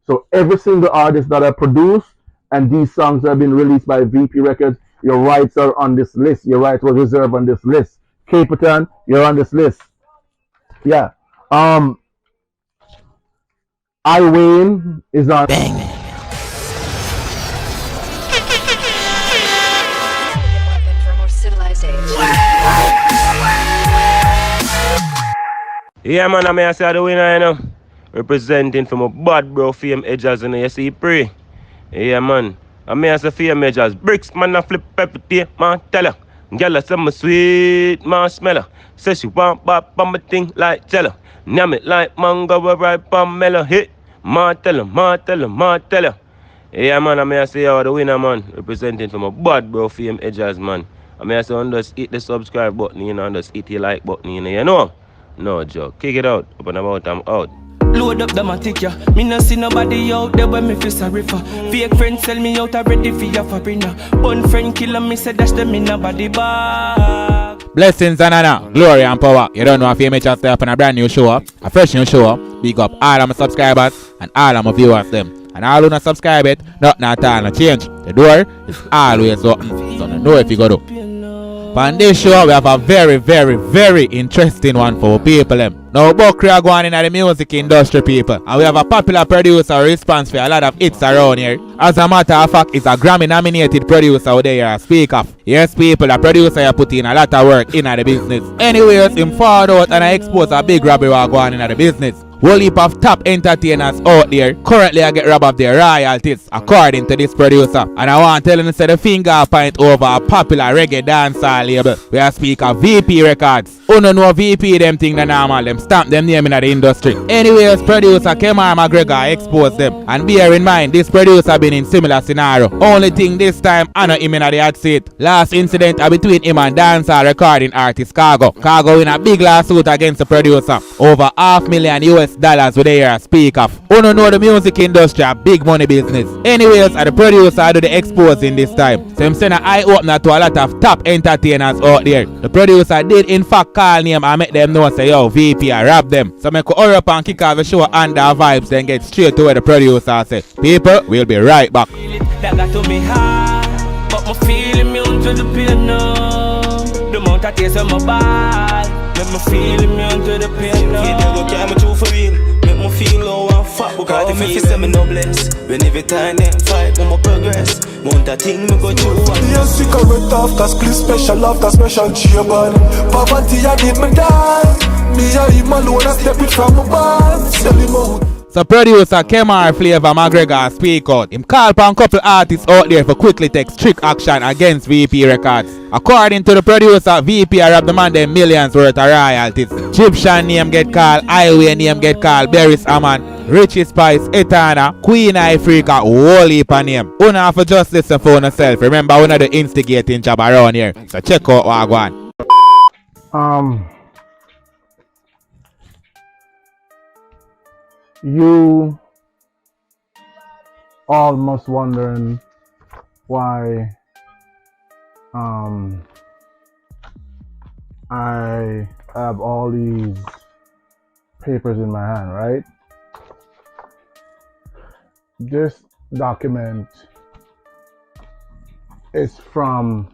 So every single artist that I produce and these songs have been released by VP Records, your rights are on this list. Your rights were reserved on this list. Capleton, you're on this list. Yeah. I Wayne is on. Bang. Yeah, man, I may say the winner, you know. Representing from a bad bro, fame Edjahz, you know, you see, pray. Yeah, man. I may say fame Edjahz. Bricks, man, I flip pepper tea, man, tell her. Girl, I say my sweet, man, smell her. Say she want pop on my thing like tell her. Name it like mango, we ripe on mellow. Hit, man, tell her, man, tell her, man, tell her. Yeah, man, I may say the winner, man. Representing from a bad bro, fame Edjahz, man. I may say, just hit the subscribe button, you know, and just hit the like button, you know. No joke. Kick it out. Up and about, I'm out. Load up the matic, yeah. Me no see nobody out there when me feel sorry for. Fake friends sell me out already for your fabrina. One friend kill me, say dash them in nobody bag. Blessings and honor, glory and power. You don't know if you make stay up on a brand new show, a fresh new show. Big up all of my subscribers and all of my viewers them. And all who not subscribe it, nothing at all, no change. The door is always open, so no know if you go do. On this show, we have a very, very, very interesting one for people. Now, Buckry are going in the music industry, people. And we have a popular producer response for a lot of hits around here. As a matter of fact, it's a Grammy-nominated producer out there speak of. Yes, people, the producer you put in a lot of work in the business. Anyways, him forward out and I expose a big robbery going in the business. Whole heap of top entertainers out there currently I get robbed of their royalties according to this producer. And I want to tell him to the finger point over a popular reggae dancehall label. We are speak of VP Records. Who don't know VP them thing the normal, them stamp them name in the industry. Anyways, producer Kemar Mcgregor exposed them. And bear in mind, this producer been in similar scenario. Only thing this time, I know him in the hot seat. Last incident between him and dancehall recording artist Cargo. Cargo in a big lawsuit against the producer. Over $500,000 US with the speak of. Who don't know the music industry a big money business. Anyways, the producer do the exposing this time. So I'm saying an eye opener to a lot of top entertainers out there. The producer did in fact call name and make them know say yo VP I rap them. So I could hurry up and kick off the show under vibes then get straight to where the producer say. People, we'll be right back. That got to me high, but my feeling immune to the pain now. The amount of taste on my body, make me feel immune to the pain now. Yeah, they go carry me through for real, make me feel low and fat. Because if me say me no bless, when every time them fight, when me progress, amount of thing me go through. Yeah, cigarette after split special chairman. Poverty I did me die. Me I him alone I step it from my band. Sell him out. So producer Kemar Flava Mcgregor speak out. Him call upon couple artists out there for quickly take strict action against VP Records. According to the producer, VP robbed the man them millions worth of royalties. Egyptian name get called, Highway name get called, Berry's Aman, Richie Spice, Etana, Queen Ifrica, whole heap of name. Una have to just listen for yourself. Remember, we not the instigating job around here. So check out what I want. You almost wondering why I have all these papers in my hand, right? This document is from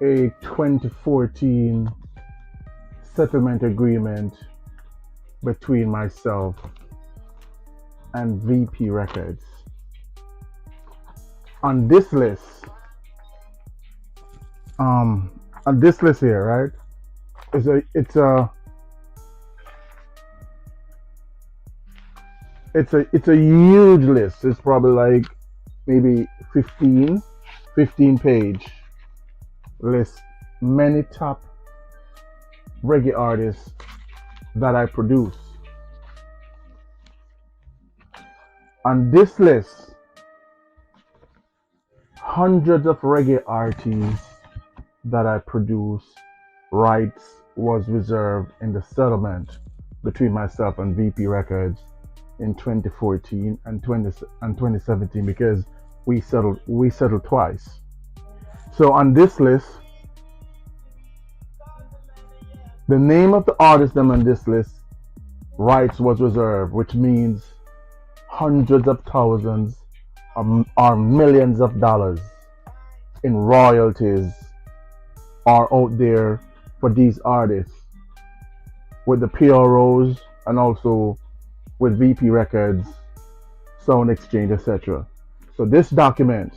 a 2014 settlement agreement between myself and VP Records. On this list, here, right? It's a huge list. It's probably like maybe 15 page list. Many top reggae artists that I produce. On this list, hundreds of reggae artists that I produce, rights was reserved in the settlement between myself and VP Records in 2014 and 2017 because we settled twice. So on this list, the name of the artist them on this list, rights was reserved, which means hundreds of thousands or millions of dollars in royalties are out there for these artists with the PROs and also with VP Records, Sound Exchange, etc. So this document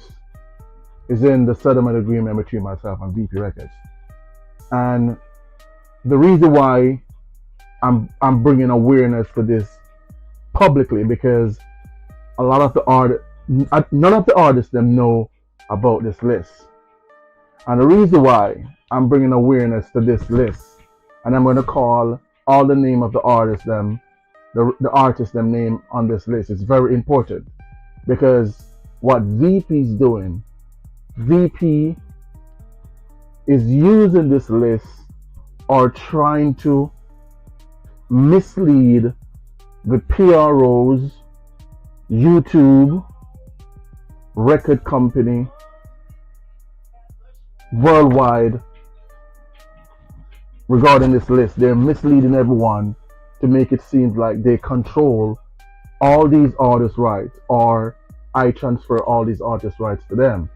is in the settlement agreement between myself and VP Records. And the reason why I'm bringing awareness to this publicly, because a lot of none of the artists them know about this list. And the reason why I'm bringing awareness to this list, and I'm going to call all the name of the artists them, the artists them name on this list, is very important, because what VP is doing, VP is using this list or trying to mislead the PROs, YouTube, record company, worldwide regarding this list. They're misleading everyone to make it seem like they control all these artists' rights, or I transfer all these artists' rights to them,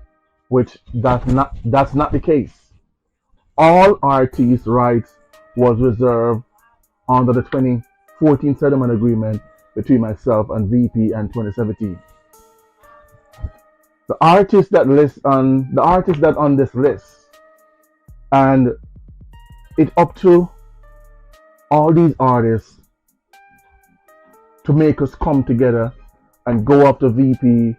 which that's not the case. All artists' rights was reserved under the 2014 settlement agreement between myself and VP in 2017. The artists that on this list, and it's up to all these artists to make us come together and go up to VP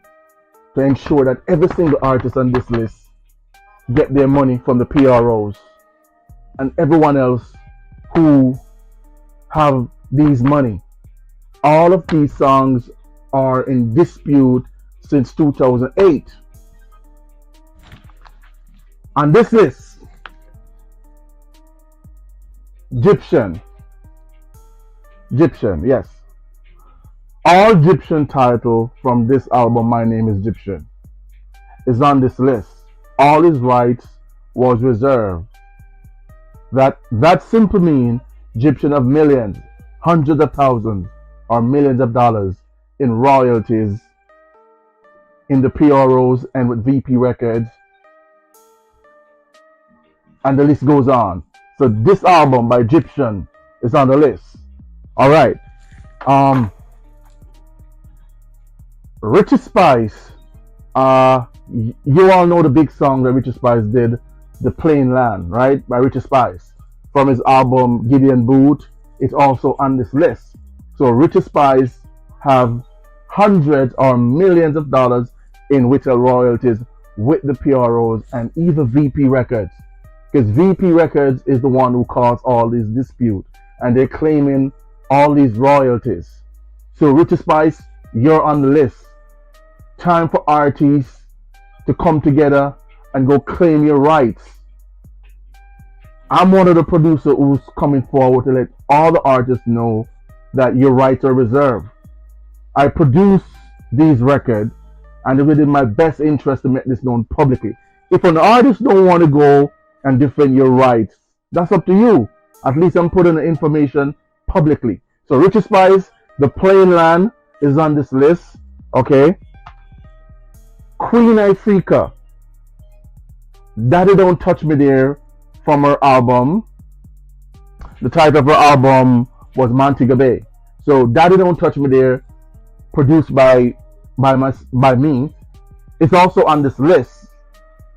to ensure that every single artist on this list get their money from the PROs and everyone else who have these money. All of these songs are in dispute since 2008. On this list, Egyptian, yes. All Egyptian title from this album, My Name is Egyptian, is on this list. All his rights was reserved. That simply means Egyptian of millions, hundreds of thousands, or millions of dollars in royalties in the PROs and with VP Records, and the list goes on. So this album by Egyptian is on the list. All right. Richie Spice. You all know the big song that Richie Spice did, "The Plain Land," right? By Richie Spice from his album Gideon Boot. It's also on this list. So Richie Spice have hundreds or millions of dollars in whittle royalties with the PROs and even VP Records, because VP Records is the one who caused all these dispute, and they're claiming all these royalties. So Richie Spice, you're on the list. Time for artists to come together and go claim your rights. I'm one of the producers who's coming forward to let all the artists know that your rights are reserved. I produce these records, and it within my best interest to make this known publicly. If an artist don't want to go and defend your rights, that's up to you. At least I'm putting the information publicly. So Richie Spice, The Plain Land is on this list. Okay. Queen Ifrica, Daddy Don't Touch Me There, from her album. The title of her album was Montego Bay. So Daddy Don't Touch Me There, produced by me, is also on this list,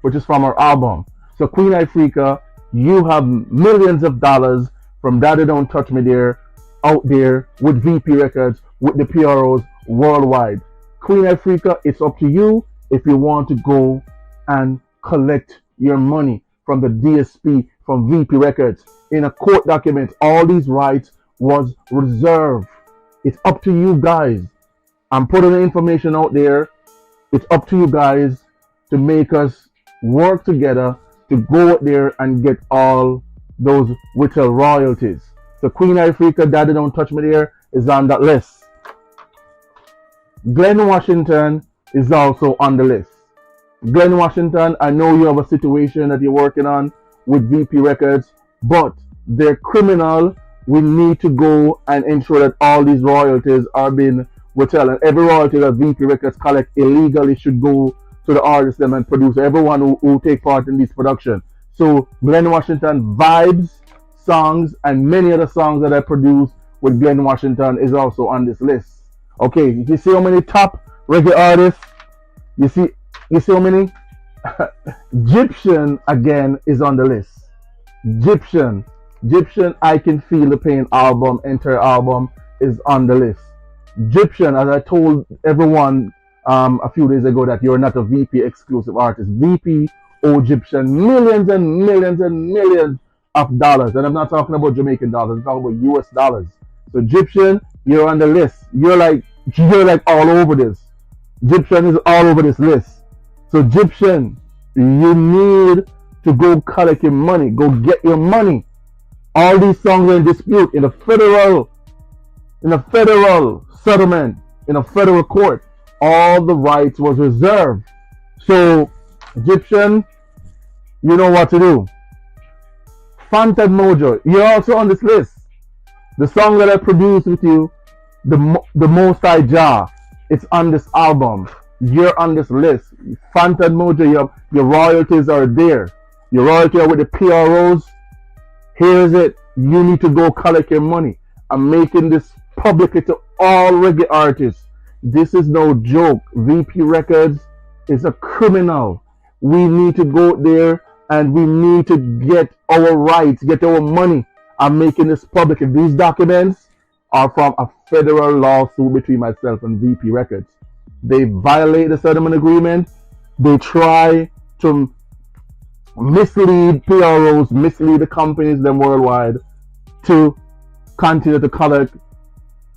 which is from her album. So Queen Ifrica, you have millions of dollars from Daddy Don't Touch Me There out there with VP Records, with the PROs worldwide. Queen Ifrica, it's up to you if you want to go and collect your money from the DSP, from VP Records. In a court document, all these rights was reserved. It's up to you guys. I'm putting the information out there. It's up to you guys to make us work together to go out there and get all those whittle royalties. So Queen Ifrica, Daddy Don't Touch Me There is on that list. Glenn Washington is also on the list. Glenn Washington, I know you have a situation that you're working on with VP Records, but they're criminal. We need to go and ensure that all these royalties are being we're telling every royalty that VP Records collect illegally should go to the artists them and producer, everyone who take part in this production. So Glenn Washington vibes, songs, and many other songs that I produce with Glenn Washington is also on this list. Okay, you see how many top reggae artists? You see how many? Egyptian again is on the list. Egyptian, I Can Feel the Pain album, entire album is on the list. Egyptian, as I told everyone a few days ago, that you're not a VP exclusive artist. VP owe Egyptian millions and millions and millions of dollars, and I'm not talking about Jamaican dollars. I'm talking about US dollars. So Egyptian, you're on the list. You're like all over this. Egyptian is all over this list. So Egyptian, you need to go collect your money. Go get your money. All these songs are in dispute in a federal settlement, in a federal court. All the rights was reserved. So Egyptian, you know what to do. Phantom Mojo, you're also on this list. The song that I produced with you, the Most High Jah, it's on this album. You're on this list. Phantom Mojo, your royalties are there. Your royalty are with the PROs. Here's it. You need to go collect your money. I'm making this publicly to all reggae artists. This is no joke. VP Records is a criminal. We need to go there and we need to get our rights, get our money. I'm making this public. These documents are from a federal lawsuit between myself and VP Records. They violate the settlement agreement. They try to mislead PROs, mislead the companies them worldwide to continue to collect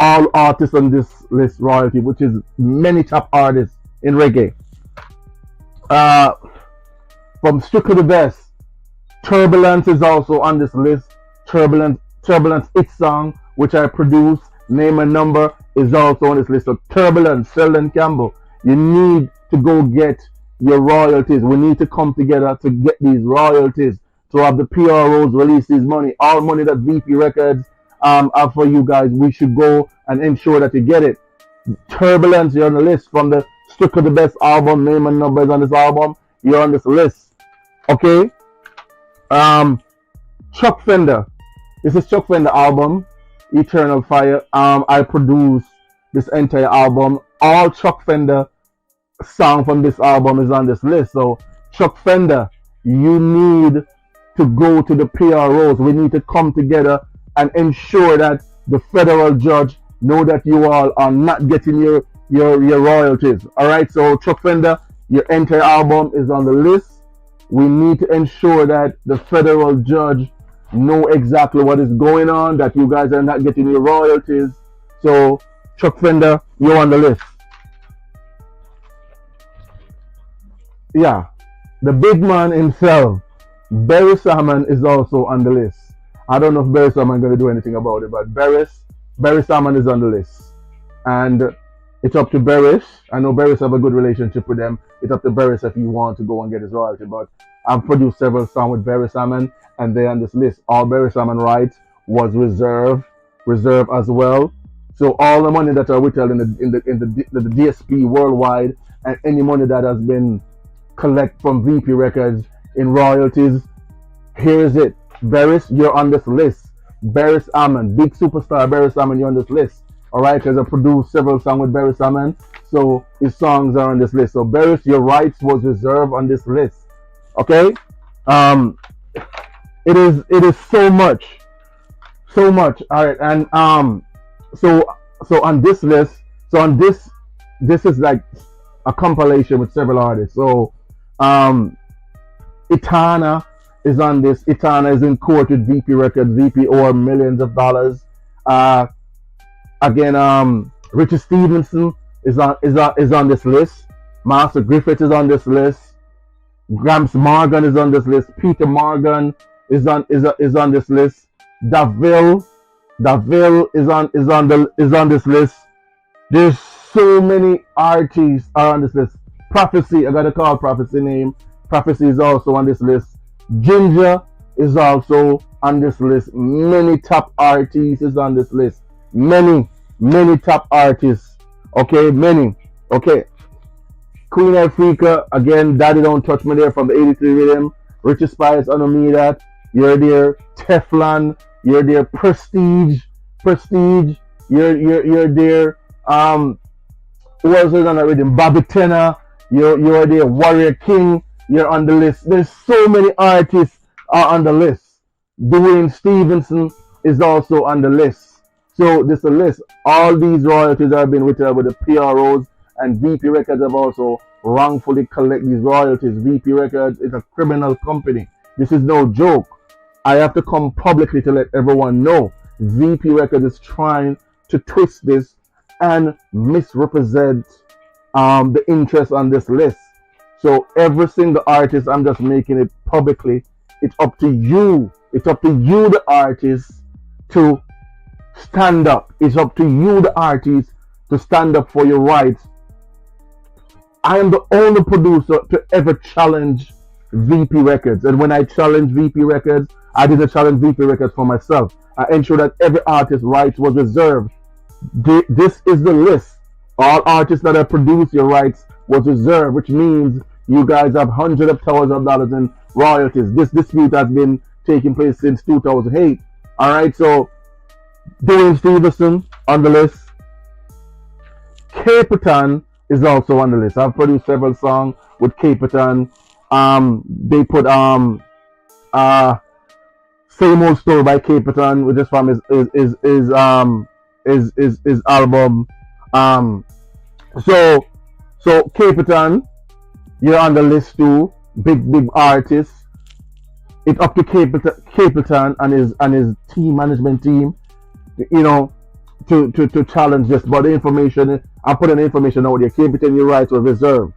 all artists on this list royalty, which is many top artists in reggae. From Strictly the Best, Turbulence is also on this list. Turbulence It Song, which I produced, Name and Number, is also on this list. So Turbulence, Sheldon Campbell, you need to go get your royalties. We need to come together to get these royalties, to have the PROs release this money. All money that VP Records have for you guys, we should go and ensure that you get it. Turbulence, you're on the list. From the Strictly the Best album, Name and Number is on this album. You're on this list. Okay? Chuck Fender. This is Chuck Fender album, Eternal Fire. I produced this entire album. All Chuck Fender song from this album is on this list. So Chuck Fender, you need to go to the PROs. We need to come together and ensure that the federal judge know that you all are not getting your royalties. All right, so Chuck Fender, your entire album is on the list. We need to ensure that the federal judge know exactly what is going on, that you guys are not getting your royalties. So Chuck Fender, you're on the list. Yeah, the big man himself, Barry Salmon, is also on the list. I don't know if Barry Salmon is going to do anything about it, but Barry Salmon is on the list. And it's up to Barry. I know Barry have a good relationship with them. It's up to Barry if he wants to go and get his royalty. But I've produced several songs with Barry Salmon, and they're on this list. All Barry Salmon rights was reserved as well. So all the money that are withheld in the DSP worldwide, and any money that has been collect from VP Records in royalties, here is it. Barris, you're on this list. Barris Salmon, big superstar Barris Salmon, you're on this list. Alright, because I produced several songs with Barris Salmon, so his songs are on this list. So Barris, your rights was reserved on this list. Okay? It is so much. Alright, and so on this list, this is like a compilation with several artists. So Itana is on this. Itana is in court with VP Records. VP owe millions of dollars. Again, Richard Stevenson is on this list. Master Griffith is on this list. Gramps Morgan is on this list. Peter Morgan is on this list. Daville is on this list. There's so many artists are on this list. Prophecy, I gotta call Prophecy name. Prophecy is also on this list. Ginger is also on this list. Many top artists is on this list. Many top artists. Okay, many. Okay. Queen Ifrica, again, Daddy Don't Touch Me there from the 83 rhythm. Richie Spice, I don't mean that. You're there. Teflon, you're there. Prestige, you're there. Who else is on that rhythm? Bobby Tenor, you're there. Warrior King, you're on the list. There's so many artists are on the list. Dwayne Stevenson is also on the list. So this is a list. All these royalties have been withheld with the PROs, and VP Records have also wrongfully collect these royalties. VP Records is a criminal company. This is no joke. I have to come publicly to let everyone know. VP Records is trying to twist this and misrepresent the interest on this list. So every single artist, I'm just making it publicly. It's up to you. It's up to you, the artist, to stand up. It's up to you, the artist, to stand up for your rights. I am the only producer to ever challenge VP Records. And when I challenged VP Records, I didn't challenge VP Records for myself. I ensured that every artist's rights was reserved. This is the list. All artists that have produced your rights was reserved, which means you guys have hundreds of thousands of dollars in royalties. This dispute has been taking place since 2008. All right, so Dwayne Stevenson on the list. Capleton is also on the list. I've produced several songs with Capleton. They put Same Old Story by Capleton, which is from his album. So Capleton, you're on the list too. Big artist. It's up to Capleton and his team, management team, you know, to challenge this. But the information, I'm putting the information out there. Capleton, your rights were reserved.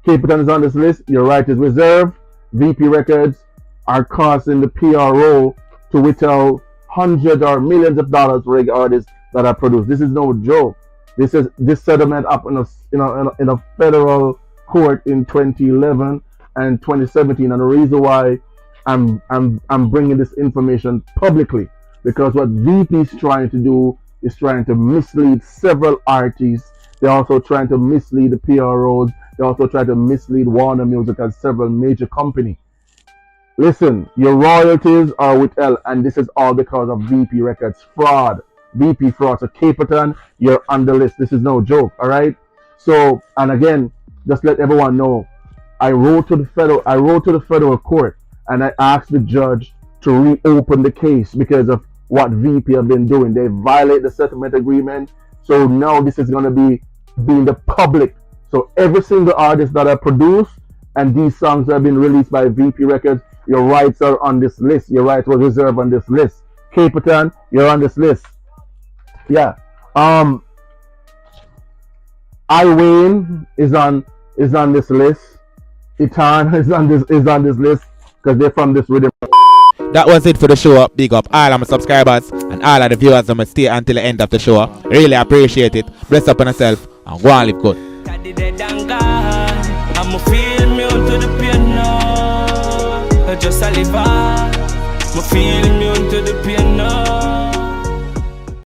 Capleton is on this list. Your right is reserved. VP Records are costing the PRO to withhold hundreds or millions of dollars for reggae artists that are produced. This is no joke. This settlement up in a federal court in 2011 and 2017, and the reason why I'm bringing this information publicly, because what VP is trying to do is trying to mislead several artists. They're also trying to mislead the PROs. They also try to mislead Warner Music and several major companies. Listen, your royalties are withheld, and this is all because of VP Records fraud. VP fraud. So Capleton, you're on the list. This is no joke, all right? So, and again, just let everyone know, I wrote to the federal court, and I asked the judge to reopen the case because of what VP have been doing. They violate the settlement agreement. So now this is going to be in the public. So every single artist that I produce and these songs have been released by VP Records, your rights are on this list. Your rights were reserved on this list. Capleton, you're on this list. Yeah. Iwayne is on this list. Itan is on this list because they're from this rhythm. That was it for the show. Big up all of my subscribers and all of the viewers that must stay until the end of the show. Really appreciate it. Bless up on yourself and go and live good. I'ma feel me onto the piano. Just a live. I'ma feel me